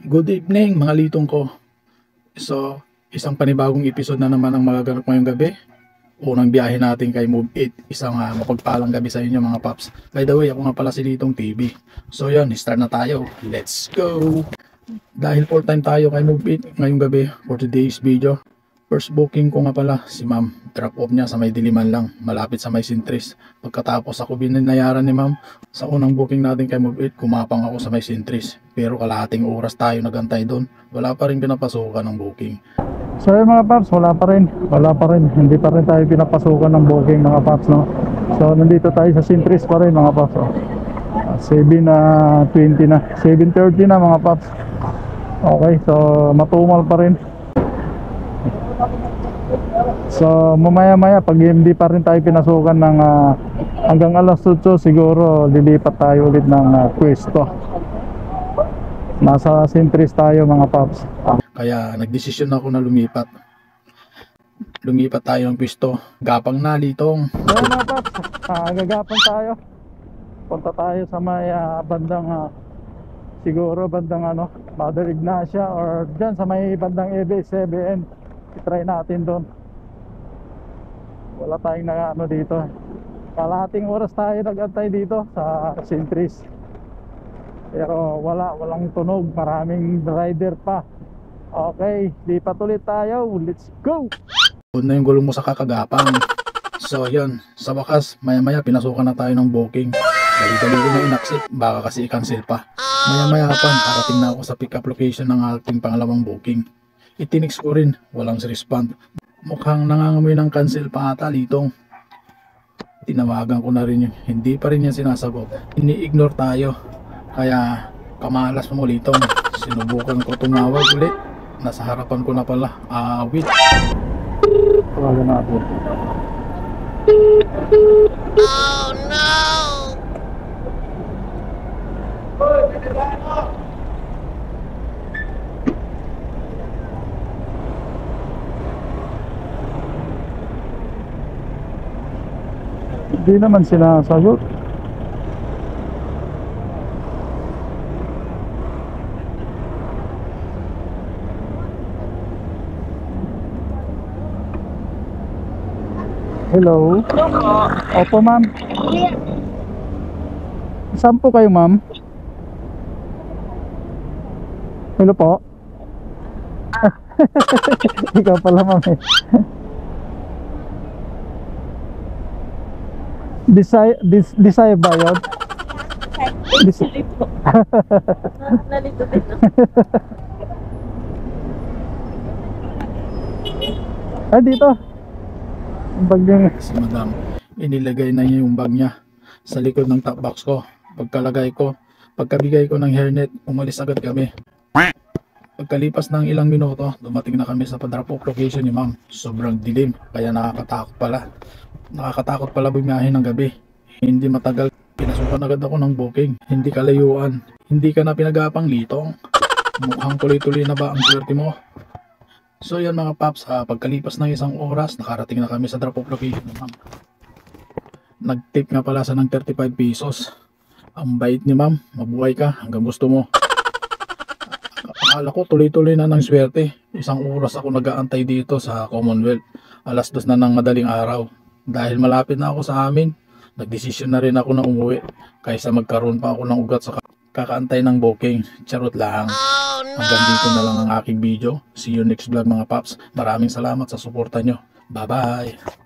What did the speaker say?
Good evening mga litong ko. So, isang panibagong episode na naman ang magaganap ngayong gabi. Unang biyahe natin kay Move 8. Isang mapagpalang gabi sa inyo mga paps. By the way, ako nga pala si Litong TV. So yun, start na tayo. Let's go! Dahil full time tayo kay Move 8 ngayong gabi for today's video. First booking ko nga pala si ma'am. Drop off niya sa may Diliman lang, malapit sa may Sintris. Pagkatapos ako binayaran ni ma'am, sa unang booking natin kay Move 8, kumapang ako sa may Sintris. Pero kalahating oras tayo nagantay doon. Wala pa rin pinapasukan ng booking. So yun mga paps, wala pa rin, hindi pa rin tayo pinapasukan ng booking mga paps, no? So nandito tayo sa Sintris pa rin mga paps, 7:20 na, 7:30 na mga paps. Okay, so matumal pa rin. So mamaya pag hindi pa rin tayo pinasukan ng hanggang alas 8 siguro lilipat tayo ulit ng pwesto. Nasa Sintris tayo mga paps. Kaya nagdesisyon ako na lumipat. Lumipat tayo ng pwesto. Gapang na, Litong. So mga paps, gagapan tayo. Punta tayo sa may bandang siguro bandang Mother Ignacia or dyan sa may bandang ABS-CBN. I-try natin doon. Wala tayong dito. Kalahating oras tayo nag-antay dito sa Sintris. Pero walang tunog, maraming rider pa. Okay, lipat ulit tayo. Let's go! Doon na yung gulong mo sa kakagapang. So yun, sa wakas, maya pinasukan na tayo ng booking. Dali-dali ko na inaksip, baka kasi i-cancel pa. Maya pa, parating na ako sa pick-up location ng ating pangalawang booking. Itinix ko rin, walang respond. Mukhang nangangamoy ng cancel pa ata, Litong. Tinawagan ko na rin yun, hindi pa rin yan sinasagot. Ini-ignore tayo, kaya kamalas mo, Litong. Sinubukan ko tumawag ulit. Nasa harapan ko na pala. Wait. Tawagan natin. Oh no! Hindi naman sinasagot. Hello? Opo ma'am. Saan po kayo ma'am? Hello po? Ikaw pala ma'am eh. Desire ba yun? Actually po. Nalito dito. Dito. Ang bag niya. Si madam, inilagay na niya yung bag niya sa likod ng top box ko. Pagkabigay ko ng hairnet, umalis agad kami. Pagkalipas ng ilang minuto, dumating na kami sa pa-drop off location ni ma'am. Sobrang dilim, kaya nakakatakot pala bumiyahe ng gabi. Hindi matagal, pinasukan agad ako ng booking. Hindi kalayuan, hindi ka na pinagapang, Litong. Mukhang tuloy-tuloy na ba ang swerte mo? So yan mga paps, pagkalipas ng isang oras, nakarating na kami sa drop off location ni ma'am. Nag-tip nga pala sa ng 35 pesos. Ang bait ni ma'am, mabuhay ka hanggang gusto mo. Akala ko tuloy-tuloy na ng swerte. Isang oras ako nag-aantay dito sa Commonwealth. Alas 2 na ng madaling araw. Dahil malapit na ako sa amin, nagdesisyon na rin ako na umuwi. Kaysa magkaroon pa ako ng ugat sa kakaantay ng booking. Charot lang. Hanggang dito na lang ang aking video. See you next vlog mga paps. Maraming salamat sa suporta nyo. Bye bye!